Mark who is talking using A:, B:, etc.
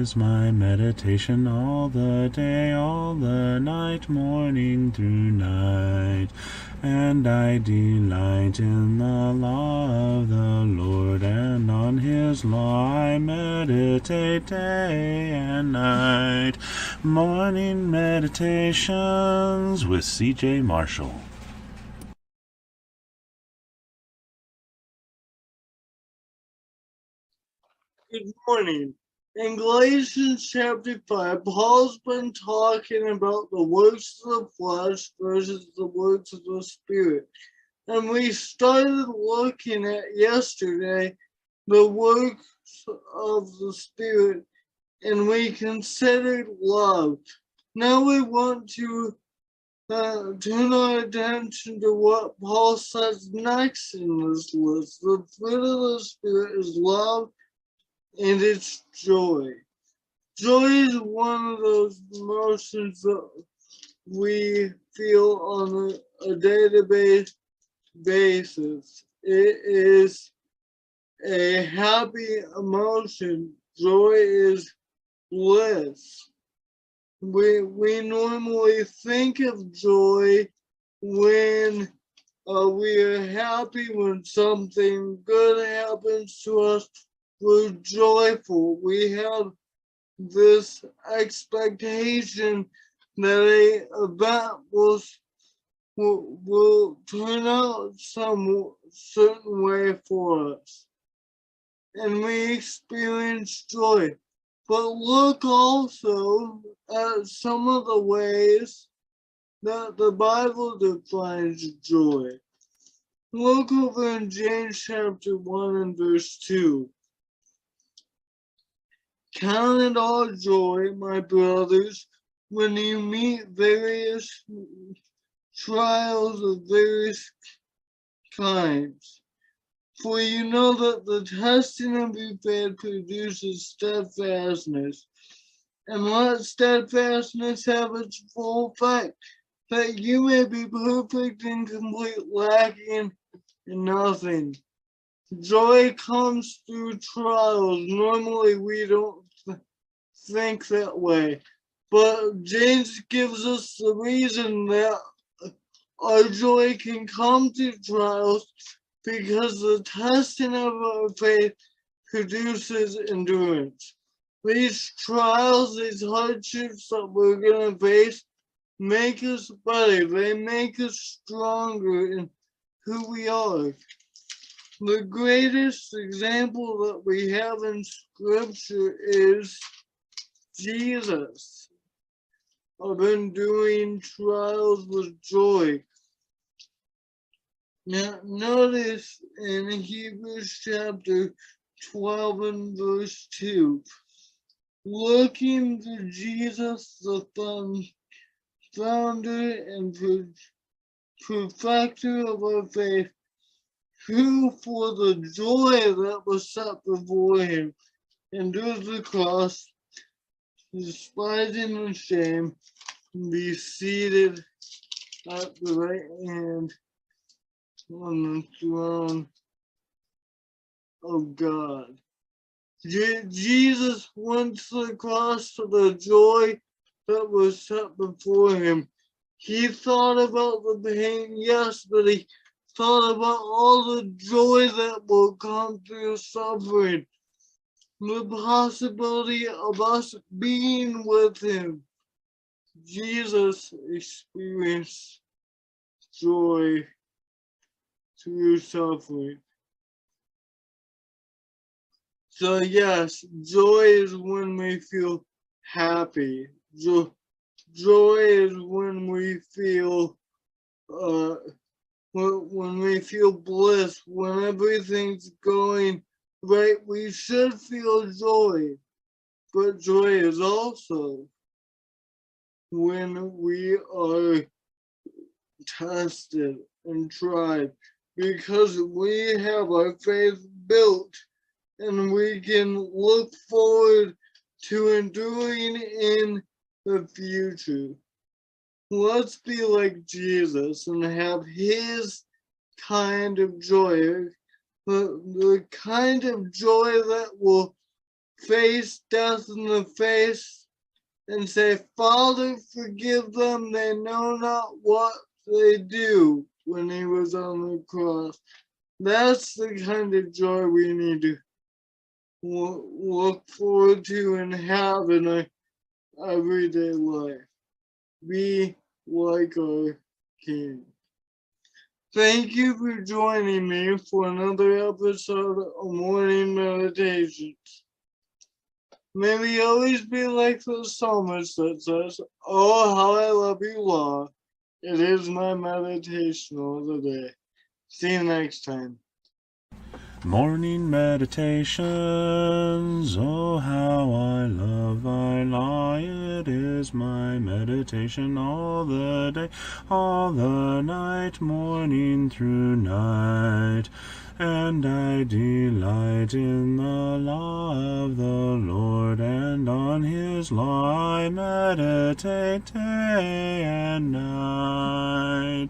A: is my meditation all the day, all the night, morning through night. And I delight in the law of the Lord, and on his law I meditate day and night. Morning Meditations with C.J. Marshall.
B: Good morning. In Galatians chapter 5, Paul's been talking about the works of the flesh versus the works of the spirit. And we started looking at yesterday the works of the spirit, and we considered love. Now we want to turn our attention to what Paul says next in this list. The fruit of the spirit is love, and it's joy. Joy is one of those emotions that we feel on a day-to-day basis. It is a happy emotion. Joy is bliss. We normally think of joy when we are happy, when something good happens to us. We're joyful. We have this expectation that a event will turn out some certain way for us, and we experience joy. But look also at some of the ways that the Bible defines joy. Look over in James chapter 1 and verse 2. Count it all joy, my brothers, when you meet various trials of various kinds. For you know that the testing of your faith produces steadfastness. And let steadfastness have its full effect, that you may be perfect and complete, lacking in nothing. Joy comes through trials. Normally we don't think that way, but James gives us the reason that our joy can come through trials, because the testing of our faith produces endurance. These trials, these hardships that we're going to face, make us better. They make us stronger in who we are. The greatest example that we have in Scripture is Jesus. I've been doing trials with joy. Now, notice in Hebrews chapter 12 and verse 2, looking to Jesus, the founder and perfecter of our faith, who for the joy that was set before him endured the cross, despising the shame, and be seated at the right hand on the throne of God. Jesus went to the cross for the joy that was set before him. He thought about the pain, yes, but he thought about all the joy that will come through suffering, the possibility of us being with him. Jesus experienced joy through suffering. So yes, joy is when we feel happy. Joy is when we feel when we feel bliss, when everything's going right. We should feel joy, but joy is also when we are tested and tried, because we have our faith built and we can look forward to enduring in the future. Let's be like Jesus and have his kind of joy, the kind of joy that will face death in the face and say, Father, forgive them, they know not what they do, when he was on the cross. That's the kind of joy we need to look forward to and have in our everyday life. Be like our King. Thank you for joining me for another episode of Morning Meditations. May we always be like the psalmist that says, Oh, how I love you, Lord. It is my meditation of the day. See you next time.
A: Morning meditations, oh how I love thy law, it is my meditation all the day, all the night, morning through night. And I delight in the law of the Lord, and on his law I meditate day and night.